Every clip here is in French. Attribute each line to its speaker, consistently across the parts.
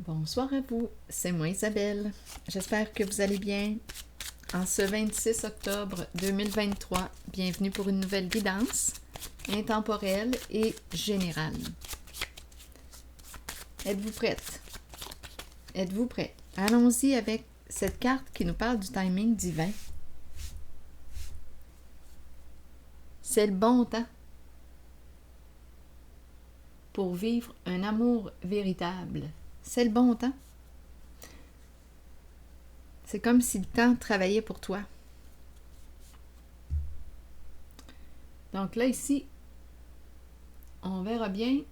Speaker 1: Bonsoir à vous, c'est moi Isabelle. J'espère que vous allez bien. En ce 26 octobre 2023, bienvenue pour une nouvelle guidance intemporelle et générale. Êtes-vous prête? Êtes-vous prêt? Allons-y avec cette carte qui nous parle du timing divin. C'est le bon temps pour vivre un amour véritable. C'est le bon temps. C'est comme si le temps travaillait pour toi. Donc là, ici, on verra bien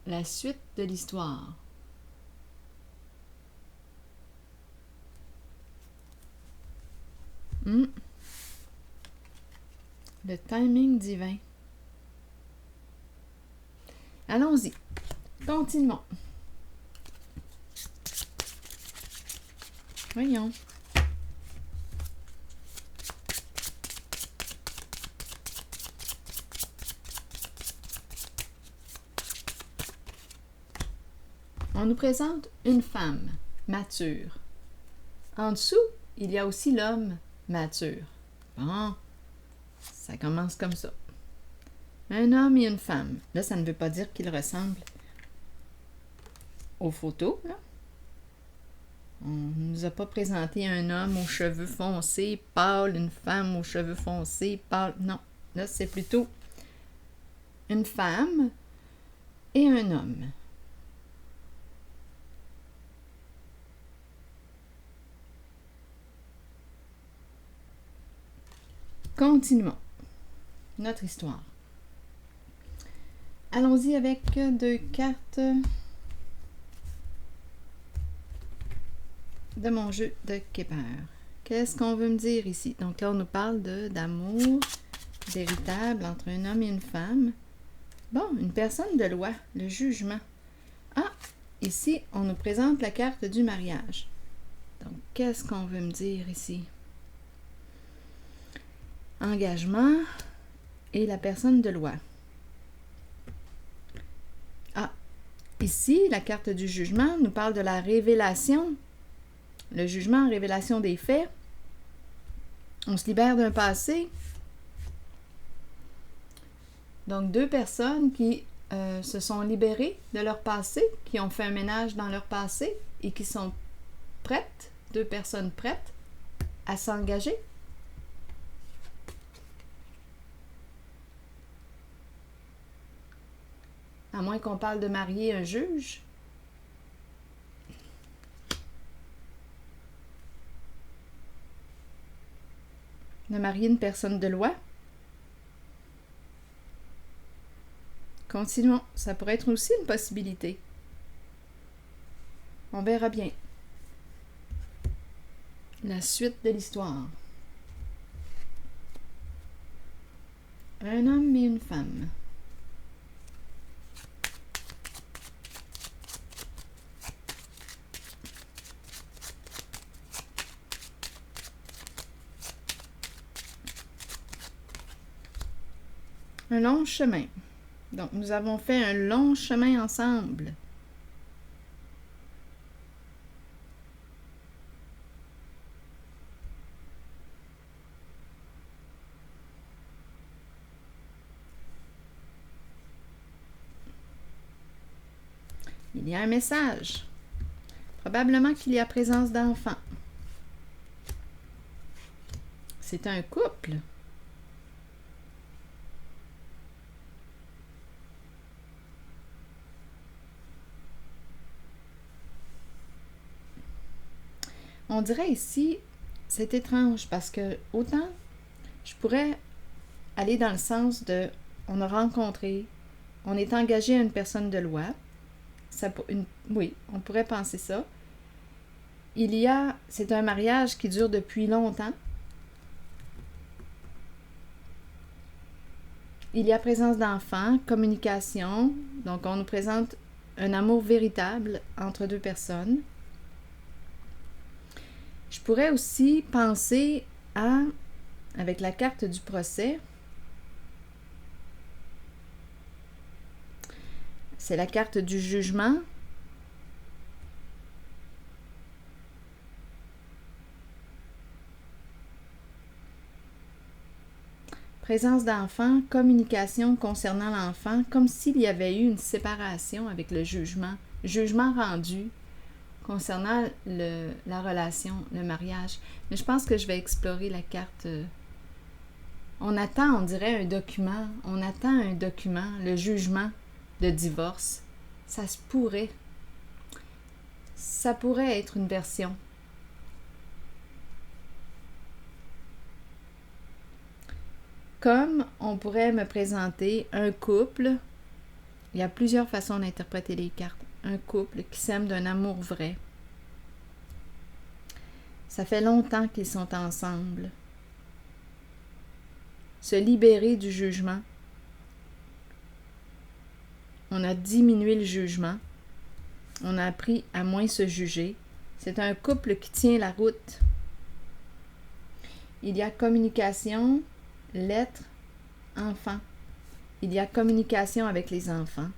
Speaker 1: la suite de l'histoire. Le timing divin. Allons-y. Continuons. Voyons. On nous présente une femme mature. En dessous, il y a aussi l'homme mature. Bon, ça commence comme ça. Un homme et une femme. Là, ça ne veut pas dire qu'ils ressemblent aux photos, là. On ne nous a pas présenté un homme aux cheveux foncés, pâle, une femme aux cheveux foncés, pâle. Non, là, c'est plutôt une femme et un homme. Continuons notre histoire. Allons-y avec 2 cartes de mon jeu de Kepler. Qu'est-ce qu'on veut me dire ici? Donc là, on nous parle d'amour véritable entre un homme et une femme. Bon, une personne de loi, le jugement. Ah, ici, on nous présente la carte du mariage. Donc, qu'est-ce qu'on veut me dire ici? Engagement et la personne de loi. Ah, ici, la carte du jugement nous parle de la révélation. Le jugement, révélation des faits. On se libère d'un passé. Donc, 2 personnes qui se sont libérées de leur passé, qui ont fait un ménage dans leur passé et qui sont prêtes, 2 personnes prêtes à s'engager. À moins qu'on parle de marier un juge. De marier une personne de loi. Continuons. Ça pourrait être aussi une possibilité. On verra bien. La suite de l'histoire. Un homme et une femme. Un long chemin. Donc, nous avons fait un long chemin ensemble. Il y a un message. Probablement qu'il y a présence d'enfants. C'est un couple. On dirait ici, c'est étrange parce que autant je pourrais aller dans le sens de on a rencontré, on est engagé à une personne de loi. Oui, on pourrait penser ça. C'est un mariage qui dure depuis longtemps. Il y a présence d'enfants, communication. Donc, on nous présente un amour véritable entre 2 personnes. Je pourrais aussi penser avec la carte du procès, c'est la carte du jugement. Présence d'enfant, communication concernant l'enfant, comme s'il y avait eu une séparation avec le jugement. Jugement rendu concernant la relation, le mariage. Mais je pense que je vais explorer la carte. On attend, on dirait, un document. On attend un document, le jugement de divorce. Ça se pourrait. Ça pourrait être une version. Comme on pourrait me présenter un couple, il y a plusieurs façons d'interpréter les cartes. Un couple qui s'aime d'un amour vrai. Ça fait longtemps qu'ils sont ensemble. Se libérer du jugement. On a diminué le jugement. On a appris à moins se juger. C'est un couple qui tient la route. Il y a communication, lettres, enfants. Il y a communication avec les enfants.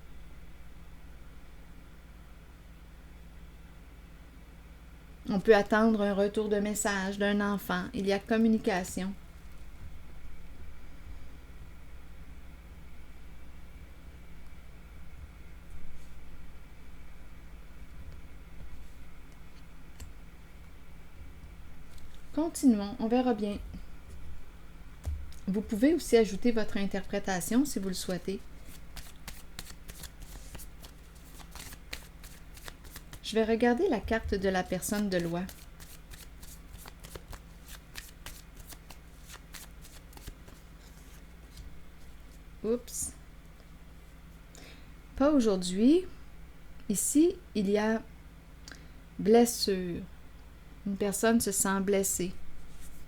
Speaker 1: On peut attendre un retour de message d'un enfant. Il y a communication. Continuons, on verra bien. Vous pouvez aussi ajouter votre interprétation si vous le souhaitez. Je vais regarder la carte de la personne de loi. Oups. Pas aujourd'hui. Ici, il y a blessure. Une personne se sent blessée.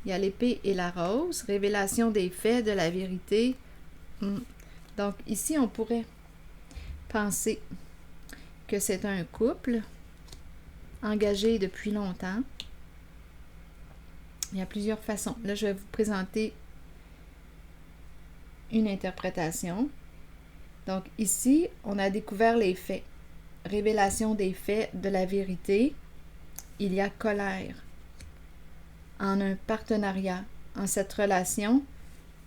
Speaker 1: Il y a l'épée et la rose, révélation des faits, de la vérité. Donc ici, on pourrait penser que c'est un couple engagé depuis longtemps. Il y a plusieurs façons. Là, je vais vous présenter une interprétation. Donc ici, on a découvert les faits. Révélation des faits, de la vérité. Il y a colère en un partenariat, en cette relation.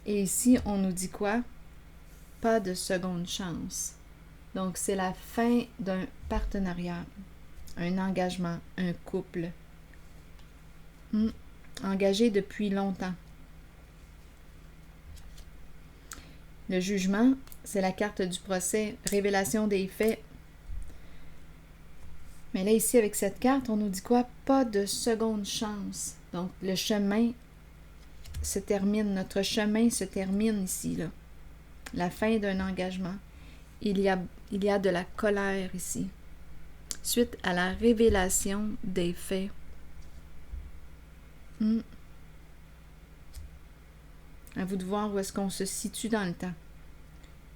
Speaker 1: Et ici, on nous dit quoi? Pas de seconde chance. Donc, c'est la fin d'un partenariat, un engagement, un couple. Engagé depuis longtemps. Le jugement, c'est la carte du procès, révélation des faits. Mais là, ici, avec cette carte, on nous dit quoi? Pas de seconde chance. Donc, le chemin se termine. Notre chemin se termine ici, là. La fin d'un engagement. Il y a de la colère ici. Suite à la révélation des faits. À vous de voir où est-ce qu'on se situe dans le temps.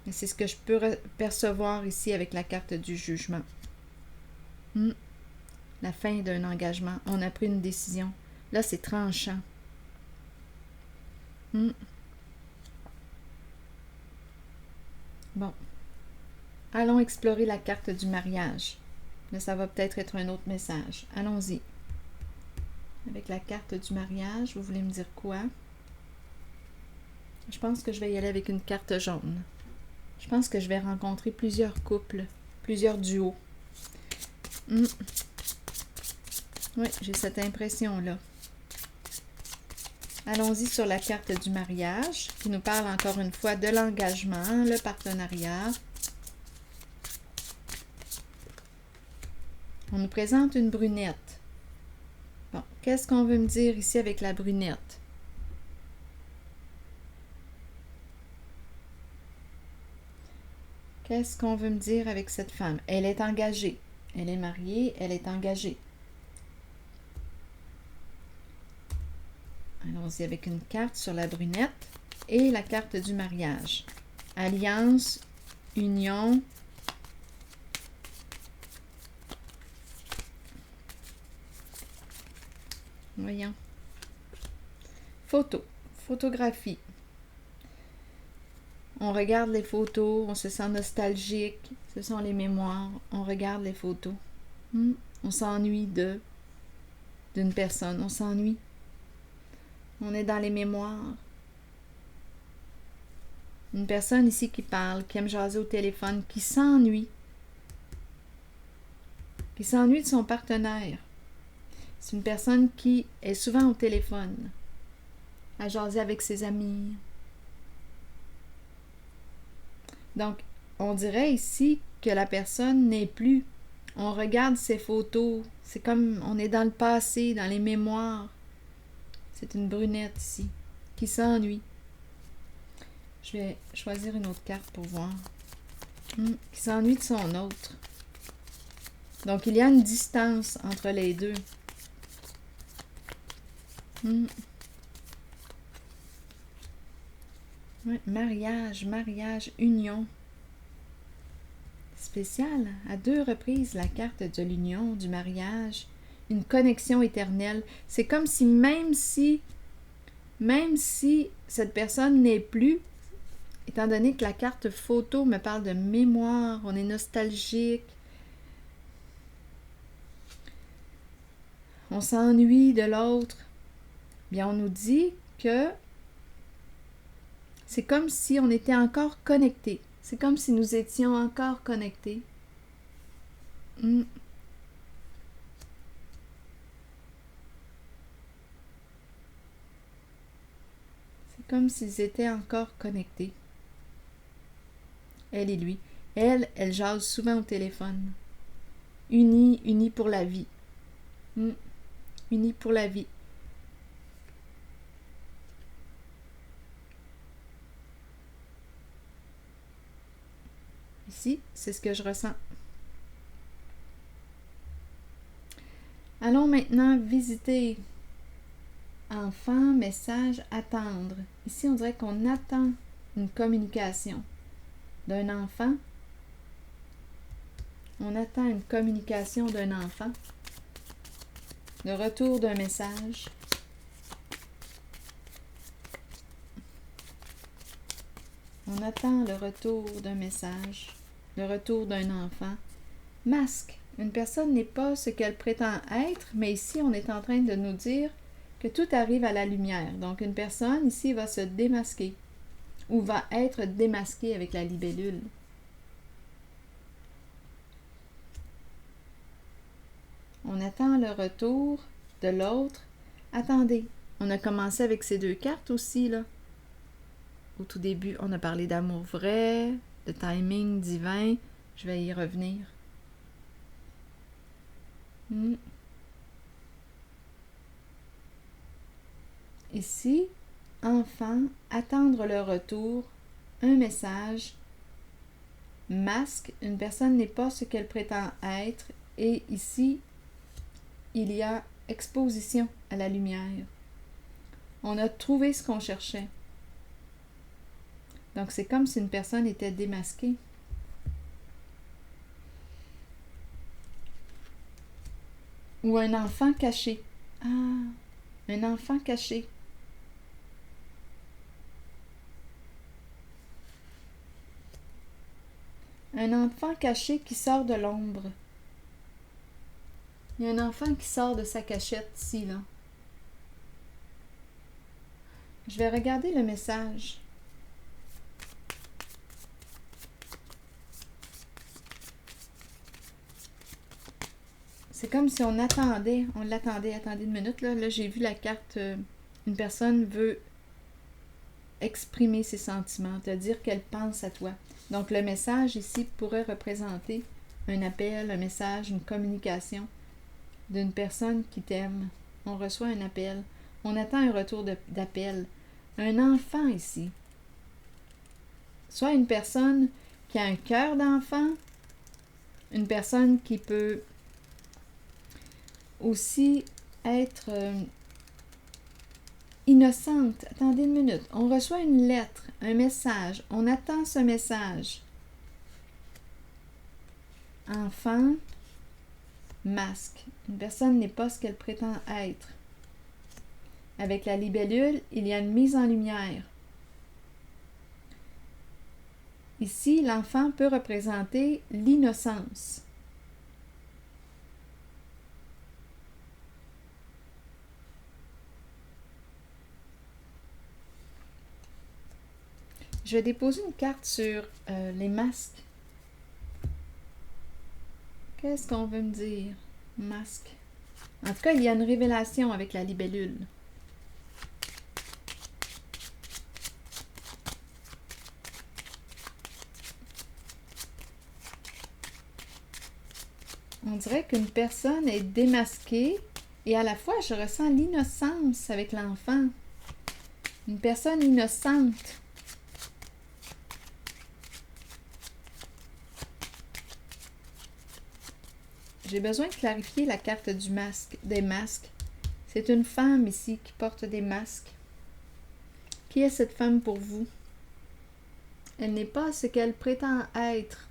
Speaker 1: Mais c'est ce que je peux percevoir ici avec la carte du jugement. La fin d'un engagement. On a pris une décision. Là, c'est tranchant. Bon. Allons explorer la carte du mariage. Là, ça va peut-être être un autre message. Allons-y. Avec la carte du mariage, vous voulez me dire quoi? Je pense que je vais y aller avec une carte jaune. Je pense que je vais rencontrer plusieurs couples, plusieurs duos. Oui, j'ai cette impression-là. Allons-y sur la carte du mariage, qui nous parle encore une fois de l'engagement, le partenariat. On nous présente une brunette. Bon, qu'est-ce qu'on veut me dire ici avec la brunette? Qu'est-ce qu'on veut me dire avec cette femme? Elle est engagée. Elle est mariée, elle est engagée. Allons-y avec une carte sur la brunette et la carte du mariage. Alliance, union. Voyons. Photo, photographie. On regarde les photos, on se sent nostalgique. Ce sont les mémoires. On regarde les photos. On s'ennuie d'une personne. On s'ennuie. On est dans les mémoires. Une personne ici qui parle, qui aime jaser au téléphone, qui s'ennuie de son partenaire. C'est une personne qui est souvent au téléphone, à jaser avec ses amis. Donc, on dirait ici que la personne n'est plus. On regarde ses photos. C'est comme on est dans le passé, dans les mémoires. C'est une brunette ici, qui s'ennuie. Je vais choisir une autre carte pour voir. Qui s'ennuie de son autre. Donc, il y a une distance entre les deux. Ouais, mariage, union. Spécial, à 2 reprises, la carte de l'union, du mariage, une connexion éternelle. C'est comme si même si cette personne n'est plus, étant donné que la carte photo me parle de mémoire, on est nostalgique, on s'ennuie de l'autre, bien on nous dit que c'est comme si on était encore connectés. C'est comme si nous étions encore connectés. C'est comme s'ils étaient encore connectés. Elle et lui. Elle jase souvent au téléphone. Unis pour la vie. Unis pour la vie. Ici, c'est ce que je ressens. Allons maintenant visiter. Enfant, message, attendre. Ici, on dirait qu'on attend une communication d'un enfant. On attend une communication d'un enfant. Le retour d'un message. On attend le retour d'un message, le retour d'un enfant. Masque. Une personne n'est pas ce qu'elle prétend être, mais ici, on est en train de nous dire que tout arrive à la lumière. Donc, une personne ici va se démasquer ou va être démasquée avec la libellule. On attend le retour de l'autre. Attendez, on a commencé avec ces 2 cartes aussi, là. Au tout début, on a parlé d'amour vrai, de timing divin. Je vais y revenir. Ici, enfant, attendre le retour, un message, masque, une personne n'est pas ce qu'elle prétend être, et ici, il y a exposition à la lumière. On a trouvé ce qu'on cherchait. Donc, c'est comme si une personne était démasquée. Ou un enfant caché. Ah, un enfant caché. Un enfant caché qui sort de l'ombre. Il y a un enfant qui sort de sa cachette ici, là. Je vais regarder le message. C'est comme si on l'attendait. Attendez une minute, là. Là, j'ai vu la carte. Une personne veut exprimer ses sentiments, te dire qu'elle pense à toi. Donc, le message ici pourrait représenter un appel, un message, une communication d'une personne qui t'aime. On reçoit un appel. On attend un retour d'appel. Un enfant ici. Soit une personne qui a un cœur d'enfant, une personne qui peut aussi être innocente. Attendez une minute. On reçoit une lettre, un message. On attend ce message. Enfant, masque. Une personne n'est pas ce qu'elle prétend être. Avec la libellule, il y a une mise en lumière. Ici, l'enfant peut représenter l'innocence. Je vais déposer une carte sur les masques. Qu'est-ce qu'on veut me dire? Masque. En tout cas, il y a une révélation avec la libellule. On dirait qu'une personne est démasquée et à la fois, je ressens l'innocence avec l'enfant. Une personne innocente. J'ai besoin de clarifier la carte du masque, des masques. C'est une femme ici qui porte des masques. Qui est cette femme pour vous? Elle n'est pas ce qu'elle prétend être.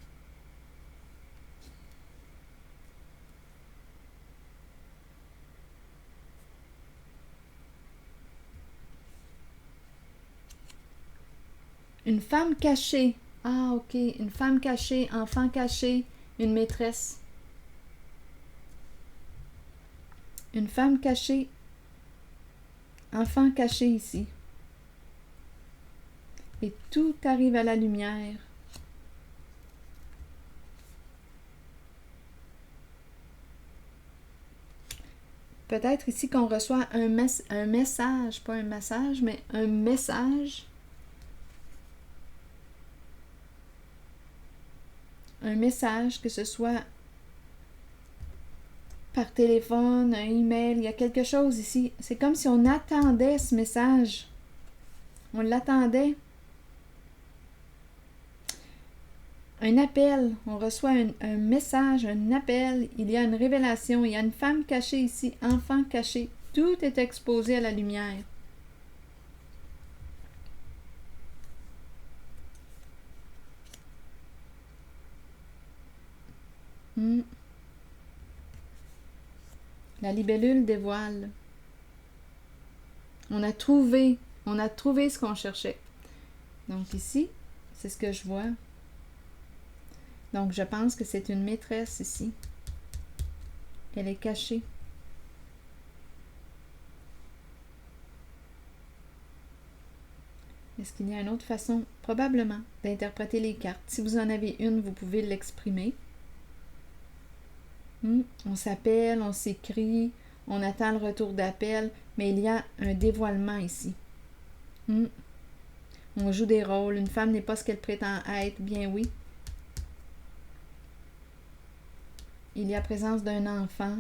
Speaker 1: Une femme cachée. Ah, ok. Une femme cachée, enfant caché, une maîtresse. Une femme cachée, enfant caché ici. Et tout arrive à la lumière. Peut-être ici qu'on reçoit un message, pas un massage, mais un message. Un message, que ce soit par téléphone, un email, il y a quelque chose ici. C'est comme si on attendait ce message. On l'attendait. Un appel, on reçoit un message, un appel, il y a une révélation, il y a une femme cachée ici, enfant caché, tout est exposé à la lumière. La libellule dévoile. On a trouvé ce qu'on cherchait. Donc ici, c'est ce que je vois. Donc je pense que c'est une maîtresse ici. Elle est cachée. Est-ce qu'il y a une autre façon, probablement, d'interpréter les cartes? Si vous en avez une, vous pouvez l'exprimer. On s'appelle, on s'écrit, on attend le retour d'appel, mais il y a un dévoilement ici. On joue des rôles. Une femme n'est pas ce qu'elle prétend être, bien oui. Il y a présence d'un enfant.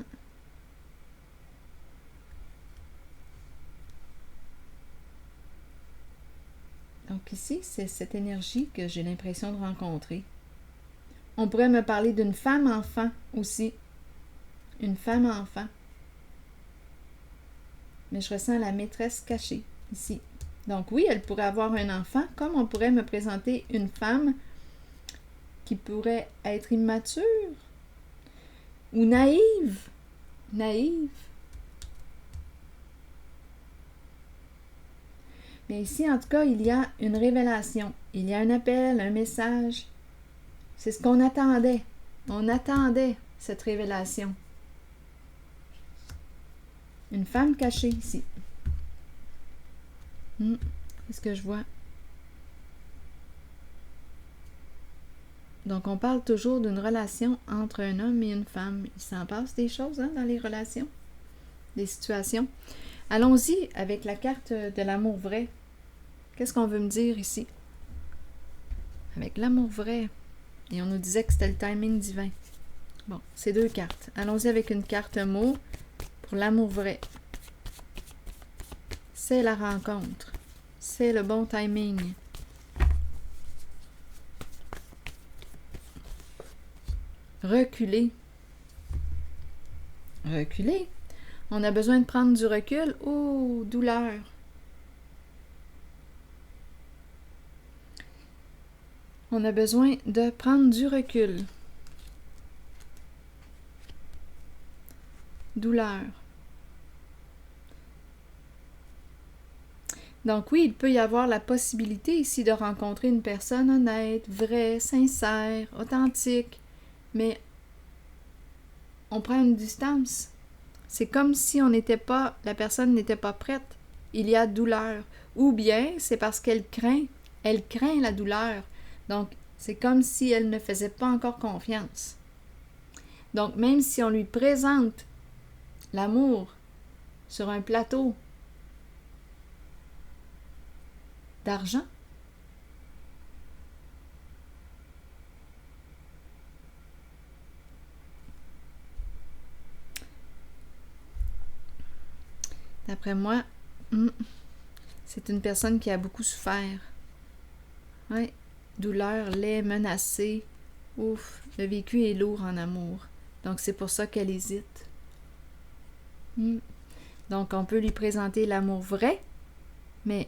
Speaker 1: Donc ici, c'est cette énergie que j'ai l'impression de rencontrer. On pourrait me parler d'une femme-enfant aussi. Une femme-enfant. Mais je ressens la maîtresse cachée ici. Donc oui, elle pourrait avoir un enfant, comme on pourrait me présenter une femme qui pourrait être immature ou naïve. Naïve. Mais ici, en tout cas, il y a une révélation. Il y a un appel, un message. C'est ce qu'on attendait. On attendait cette révélation. Une femme cachée ici. Qu'est-ce que je vois? Donc, on parle toujours d'une relation entre un homme et une femme. Il s'en passe des choses dans les relations, des situations. Allons-y avec la carte de l'amour vrai. Qu'est-ce qu'on veut me dire ici? Avec l'amour vrai. Et on nous disait que c'était le timing divin. Bon, c'est deux cartes. Allons-y avec une carte mot pour l'amour vrai. C'est la rencontre. C'est le bon timing. Reculer. Reculer. On a besoin de prendre du recul. Oh, douleur. On a besoin de prendre du recul. Douleur. Donc oui, il peut y avoir la possibilité ici de rencontrer une personne honnête, vraie, sincère, authentique, mais on prend une distance. C'est comme si la personne n'était pas prête. Il y a douleur. Ou bien c'est parce qu'elle craint Elle craint la douleur. Donc, c'est comme si elle ne faisait pas encore confiance. Donc, même si on lui présente l'amour sur un plateau d'argent, d'après moi, c'est une personne qui a beaucoup souffert. Oui, douleur, lait, menacée. Ouf, le vécu est lourd en amour. Donc, c'est pour ça qu'elle hésite. Donc, on peut lui présenter l'amour vrai, mais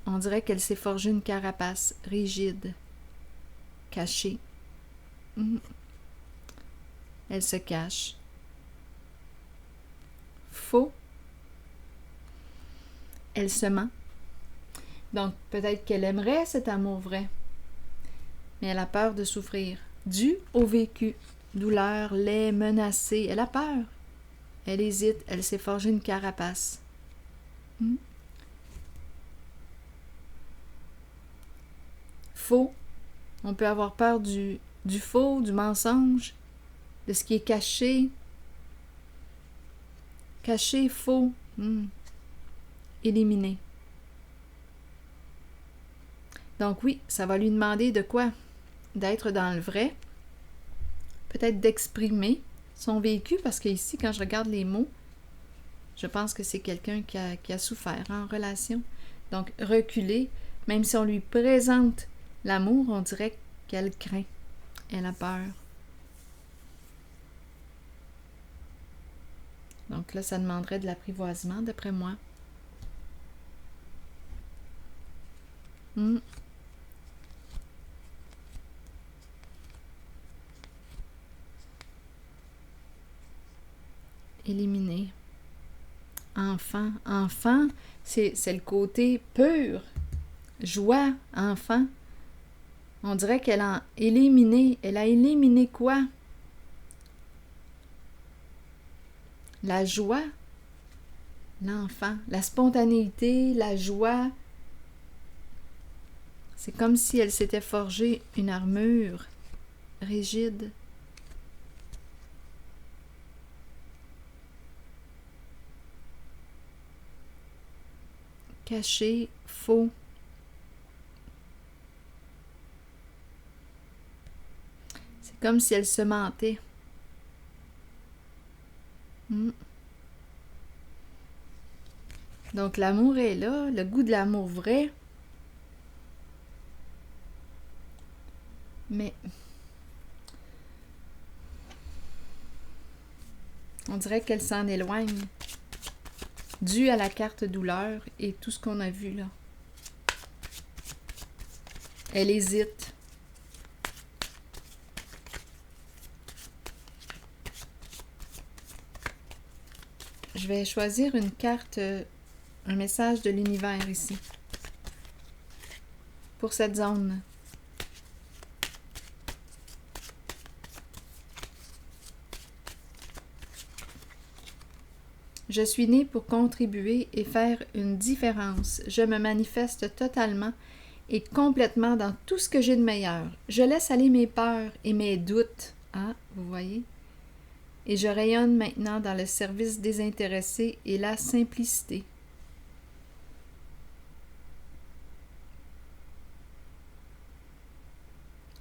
Speaker 1: on dirait qu'elle s'est forgée une carapace rigide, cachée. Elle se cache. Faux. Elle se ment. Donc, peut-être qu'elle aimerait cet amour vrai, mais elle a peur de souffrir, dû au vécu. Douleur, lait, menacée, elle a peur. Elle hésite, elle s'est forgée une carapace. Faux. On peut avoir peur du faux, du mensonge, de ce qui est caché. Caché, faux. Éliminé. Donc oui, ça va lui demander de quoi? D'être dans le vrai, peut-être d'exprimer son vécu, parce qu'ici, quand je regarde les mots, je pense que c'est quelqu'un qui a souffert en relation. Donc, reculer, même si on lui présente l'amour, on dirait qu'elle craint, elle a peur. Donc là, ça demanderait de l'apprivoisement, d'après moi. Éliminer. Enfant. Enfant, c'est le côté pur. Joie, enfant. On dirait qu'elle a éliminé. Elle a éliminé quoi? La joie. L'enfant. La spontanéité, la joie. C'est comme si elle s'était forgée une armure rigide. Caché, faux. C'est comme si elle se mentait. Donc l'amour est là, le goût de l'amour vrai. Mais on dirait qu'elle s'en éloigne, dû à la carte douleur et tout ce qu'on a vu là. Elle hésite. Je vais choisir une carte, un message de l'univers ici, pour cette zone. Je suis née pour contribuer et faire une différence. Je me manifeste totalement et complètement dans tout ce que j'ai de meilleur. Je laisse aller mes peurs et mes doutes. Ah, vous voyez? Et je rayonne maintenant dans le service désintéressé et la simplicité.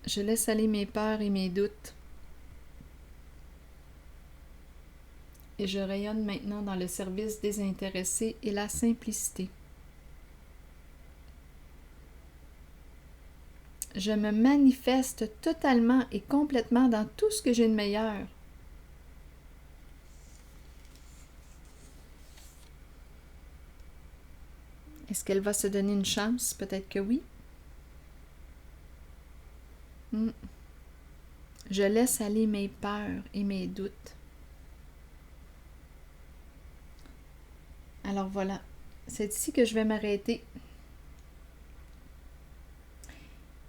Speaker 1: Je laisse aller mes peurs et mes doutes. Et je rayonne maintenant dans le service désintéressé et la simplicité. Je me manifeste totalement et complètement dans tout ce que j'ai de meilleur. Est-ce qu'elle va se donner une chance? Peut-être que oui. Je laisse aller mes peurs et mes doutes. Alors voilà, c'est ici que je vais m'arrêter.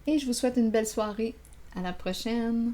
Speaker 1: Et je vous souhaite une belle soirée. À la prochaine!